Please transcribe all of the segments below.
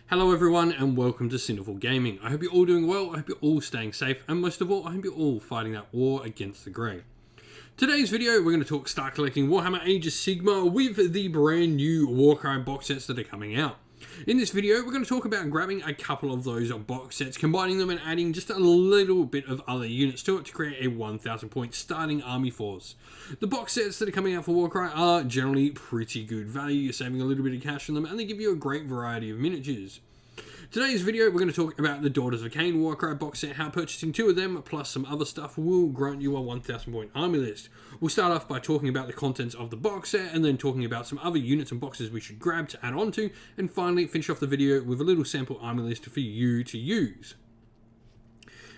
Hello everyone and welcome to Sinful Gaming. I hope you're all doing well, I hope you're all staying safe, and most of all, I hope you're all fighting that war against the Grey. Today's video, we're going to talk start collecting Warhammer Age of Sigmar with the brand new Warcry box sets that are coming out. In this video, we're going to talk about grabbing a couple of those box sets, combining them and adding just a little bit of other units to it to create a 1000 point starting army force. The box sets that are coming out for Warcry are generally pretty good value, you're saving a little bit of cash on them, and they give you a great variety of miniatures. Today's video, we're going to talk about the Daughters of Khaine Warcry box set, how purchasing 2 of them, plus some other stuff, will grant you a 1000 point army list. We'll start off by talking about the contents of the box set, and then talking about some other units and boxes we should grab to add on to, and finally finish off the video with a little sample army list for you to use.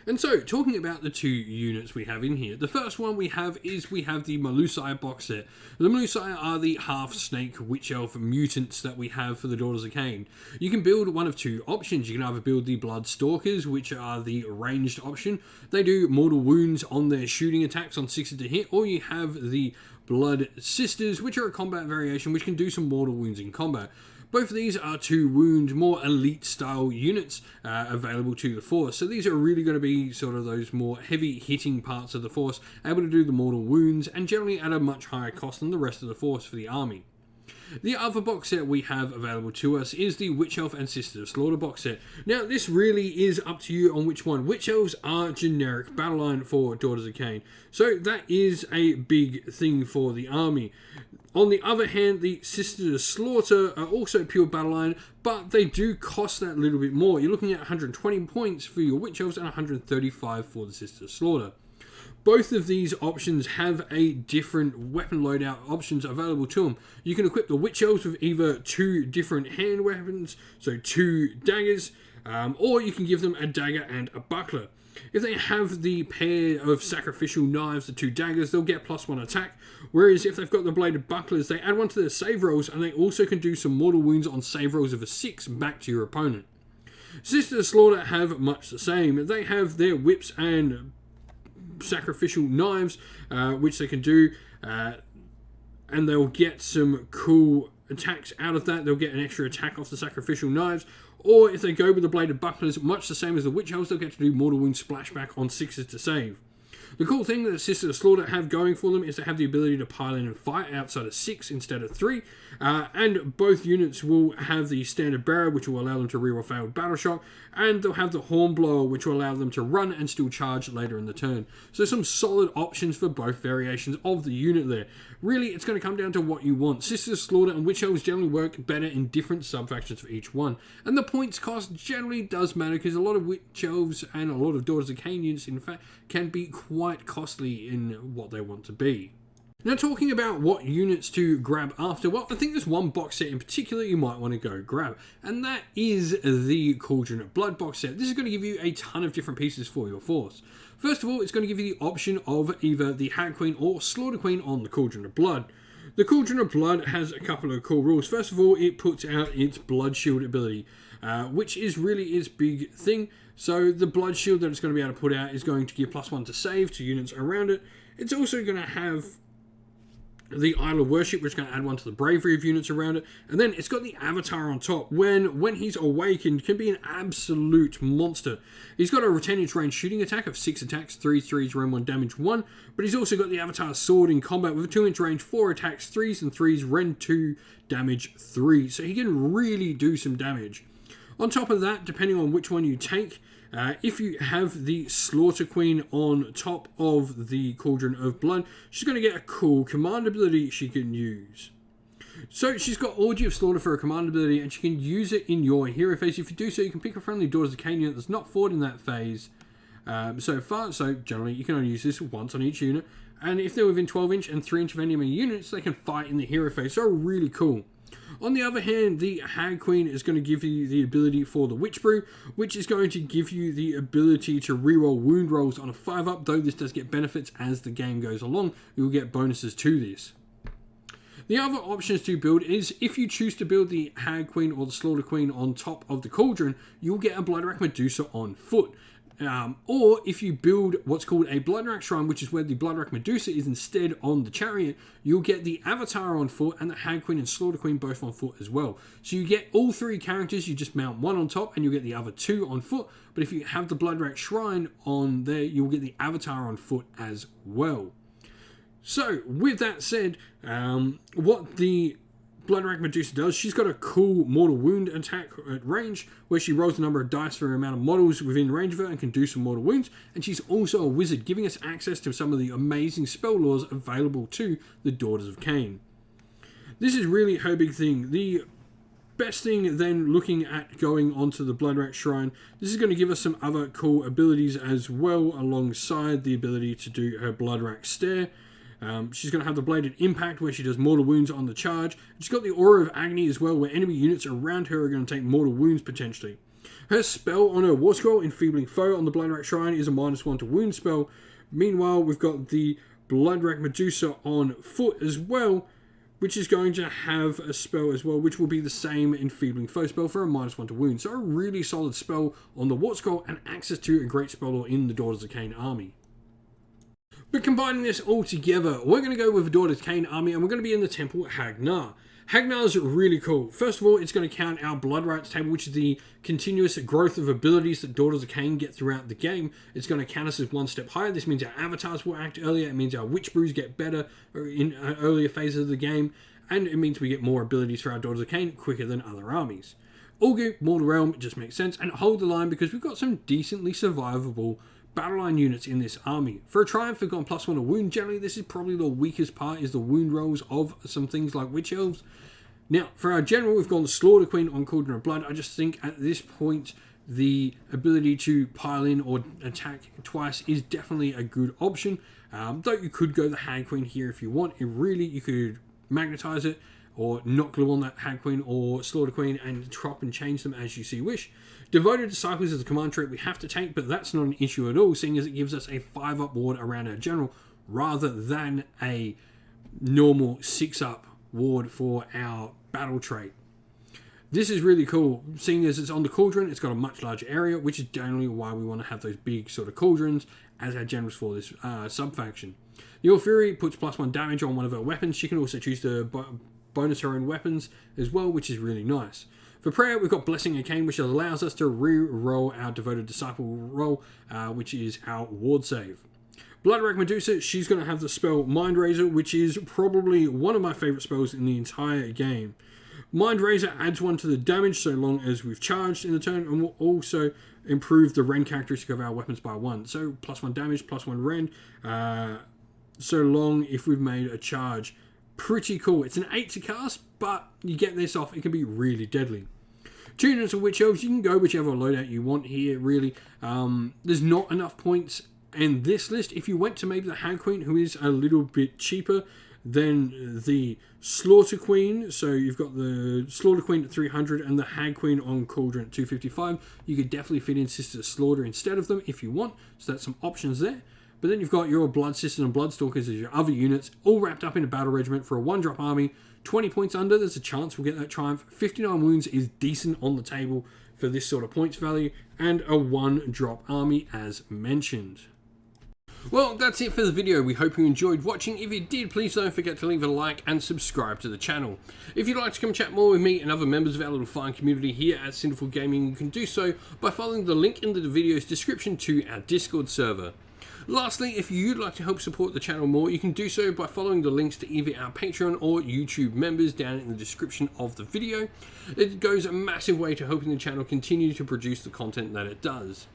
And so, talking about the 2 units we have in here, the first one we have the Melusai box set. The Melusai are the half-snake witch-elf mutants that we have for the Daughters of Khaine. You can build one of 2 options. You can either build the Blood Stalkers, which are the ranged option. They do mortal wounds on their shooting attacks on 6 to hit, or you have the Blood Sisters, which are a combat variation, which can do some mortal wounds in combat. Both of these are 2 wound, more elite style units available to the force. So these are really going to be sort of those more heavy hitting parts of the force, able to do the mortal wounds, and generally at a much higher cost than the rest of the force for the army. The other box set we have available to us is the Witch Elf and Sisters of Slaughter box set. Now, this really is up to you on which one. Witch Elves are generic battle line for Daughters of Khaine, so that is a big thing for the army. On the other hand, the Sisters of Slaughter are also pure battle line, but they do cost that little bit more. You're looking at 120 points for your Witch Elves and 135 for the Sisters of Slaughter. Both of these options have a different weapon loadout options available to them. You can equip the Witch Elves with either 2 different hand weapons, so 2 daggers, or you can give them a dagger and a buckler. If they have the pair of sacrificial knives, the 2 daggers, they'll get +1 attack, whereas if they've got the bladed bucklers, they add 1 to their save rolls, and they also can do some mortal wounds on save rolls of a 6 back to your opponent. Sisters of Slaughter have much the same. They have their whips and sacrificial knives, which they can do, and they'll get some cool attacks out of that. They'll get an extra attack off the sacrificial knives, or if they go with the bladed bucklers, much the same as the Witch Elves, they'll get to do mortal wound splashback on 6s to save. The cool thing that the Sisters of Slaughter have going for them is they have the ability to pile in and fight outside of 6 instead of 3, and both units will have the Standard Bearer, which will allow them to reroll failed battle shock, and they'll have the Hornblower, which will allow them to run and still charge later in the turn. So some solid options for both variations of the unit there. Really, it's going to come down to what you want. Sisters of Slaughter and Witch Elves generally work better in different sub-factions for each one, and the points cost generally does matter, because a lot of Witch Elves and a lot of Daughters of Khaine units, in fact, can be quite costly in what they want to be. Now, talking about what units to grab after, well, I think there's one box set in particular you might want to go grab, and that is the Cauldron of Blood box set. This is going to give you a ton of different pieces for your force. First of all, it's going to give you the option of either the Hag Queen or Slaughter Queen on the Cauldron of Blood. The Cauldron of Blood has a couple of cool rules. First of all, it puts out its Blood Shield ability, which is really its big thing. So the Blood Shield that it's going to be able to put out is going to give +1 to save to units around it. It's also going to have the Isle of Worship, which is going to add 1 to the bravery of units around it. And then it's got the Avatar on top. When he's awakened, can be an absolute monster. He's got a 10-inch range shooting attack of 6 attacks, 3 threes, Ren 1, damage 1. But he's also got the Avatar sword in combat with a 2-inch range, 4 attacks, 3s and 3s, Ren 2, damage 3. So he can really do some damage. On top of that, depending on which one you take, if you have the Slaughter Queen on top of the Cauldron of Blood, she's going to get a cool command ability she can use. So she's got Orgy of Slaughter for a command ability, and she can use it in your hero phase. If you do so, you can pick a friendly Daughters of Khaine unit that's not fought in that phase so far. So generally, you can only use this once on each unit. And if they're within 12-inch and 3-inch of enemy units, they can fight in the hero phase. So really cool. On the other hand, the Hag Queen is going to give you the ability for the Witch Brew, which is going to give you the ability to reroll wound rolls on a 5-up, though this does get benefits as the game goes along. You'll get bonuses to this. The other options to build is, if you choose to build the Hag Queen or the Slaughter Queen on top of the Cauldron, you'll get a Bloodwrack Medusa on foot. Or if you build what's called a Bloodwrack Shrine, which is where the Bloodwrack Medusa is instead on the chariot, you'll get the Avatar on foot and the Hag Queen and Slaughter Queen both on foot as well. So you get all three characters, you just mount one on top and you'll get the other two on foot. But if you have the Bloodwrack Shrine on there, you'll get the Avatar on foot as well. So with that said, what the Bloodwrack Medusa does, she's got a cool mortal wound attack at range where she rolls a number of dice for the amount of models within range of her and can do some mortal wounds. And she's also a wizard, giving us access to some of the amazing spell laws available to the Daughters of Khaine. This is really her big thing. The best thing then, looking at going onto the Bloodwrack Shrine, this is going to give us some other cool abilities as well, alongside the ability to do her Bloodwrack Stare. She's going to have the Bladed Impact where she does mortal wounds on the charge. She's got the Aura of Agony as well, where enemy units around her are going to take mortal wounds potentially. Her spell on her War Scroll, Enfeebling Foe on the Bloodwrack Shrine, is a -1 to wound spell. Meanwhile, we've got the Bloodwrack Medusa on foot as well, which is going to have a spell as well, which will be the same Enfeebling Foe spell for a -1 to wound. So a really solid spell on the War Scroll and access to a great spell lore in the Daughters of Khaine army. But combining this all together, we're going to go with the Daughters of Khaine army and we're going to be in the Temple Hagnar. Hagnar's really cool. First of all, it's going to count our Blood Rights table, which is the continuous growth of abilities that Daughters of Khaine get throughout the game. It's going to count us as one step higher. This means our avatars will act earlier. It means our witch brews get better in earlier phases of the game. And it means we get more abilities for our Daughters of Khaine quicker than other armies. Ulgu, Mortal Realm, it just makes sense. And Hold the Line because we've got some decently survivable battle line units in this army. For a Triumph, we've got +1 to wound. Generally, this is probably the weakest part, is the wound rolls of some things like Witch Elves. Now, for our General, we've gone the Slaughter Queen on Cauldron of Blood. I just think at this point, the ability to pile in or attack twice is definitely a good option. Though you could go the Hag Queen here if you want. You could magnetize it or not glue on that Hag Queen or Slaughter Queen and chop and change them as you see wish. Devoted Disciples is a command trait we have to take, but that's not an issue at all, seeing as it gives us a 5-up ward around our General rather than a normal 6-up ward for our battle trait. This is really cool, seeing as it's on the Cauldron. It's got a much larger area, which is generally why we want to have those big sort of cauldrons as our generals for this sub-faction. The All Fury puts +1 damage on one of her weapons. She can also choose to bonus her own weapons as well, which is really nice. For prayer, we've got Blessing Arcane, which allows us to re-roll our Devoted Disciple roll, which is our ward save. Bloodwrack Medusa, she's going to have the spell Mind Razor, which is probably one of my favourite spells in the entire game. Mind Razor adds 1 to the damage so long as we've charged in the turn, and will also improve the Rend characteristic of our weapons by 1. So +1 damage, +1 Rend, so long if we've made a charge. Pretty cool. It's an 8 to cast, but you get this off, it can be really deadly. Tuners or Witch Elves, you can go whichever loadout you want here, really. There's not enough points in this list. If you went to maybe the Hag Queen, who is a little bit cheaper than the Slaughter Queen, so you've got the Slaughter Queen at 300 and the Hag Queen on Cauldron at 255, you could definitely fit in Sister Slaughter instead of them if you want, so that's some options there. But then you've got your Blood Sisters and Bloodstalkers as your other units, all wrapped up in a battle regiment for a 1-drop army. 20 points under, there's a chance we'll get that Triumph. 59 wounds is decent on the table for this sort of points value, and a 1-drop army as mentioned. Well, that's it for the video. We hope you enjoyed watching. If you did, please don't forget to leave a like and subscribe to the channel. If you'd like to come chat more with me and other members of our little fine community here at Sinful Gaming, you can do so by following the link in the video's description to our Discord server. Lastly, if you'd like to help support the channel more, you can do so by following the links to either our Patreon or YouTube members down in the description of the video. It goes a massive way to helping the channel continue to produce the content that it does.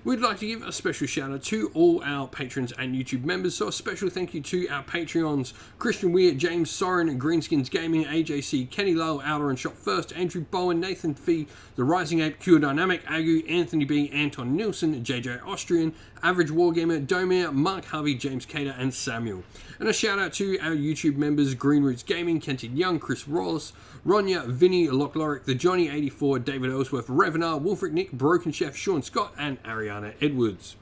We'd like to give a special shout out to all our patrons and YouTube members, so a special thank you to our Patreons: Christian Weir, James Soren, Greenskins Gaming, AJC, Kenny Lowell, Outer and Shop First, Andrew Bowen, Nathan Fee, The Rising Ape, Cure Dynamic, Agu, Anthony B, Anton Nilsson, JJ Austrian, Average Wargamer, Domir, Mark Harvey, James Cater, and Samuel. And a shout out to our YouTube members: Green Roots Gaming, Kenton Young, Chris Wallace, Ronya, Vinny, Lochloric, The Johnny84, David Ellsworth, Revenar, Wolfric Nick, Broken Chef, Sean Scott, and Ariana Edwards.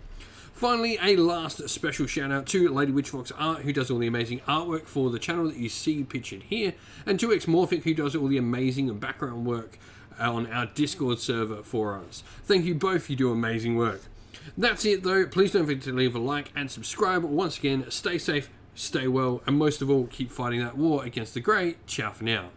Finally, a last special shout out to Lady Witchfox Art, who does all the amazing artwork for the channel that you see pictured here, and to Xmorphic, who does all the amazing background work on our Discord server for us. Thank you both, you do amazing work. That's it though. Please don't forget to leave a like and subscribe. Once again, stay safe, stay well, and most of all, keep fighting that war against the grey. Ciao for now.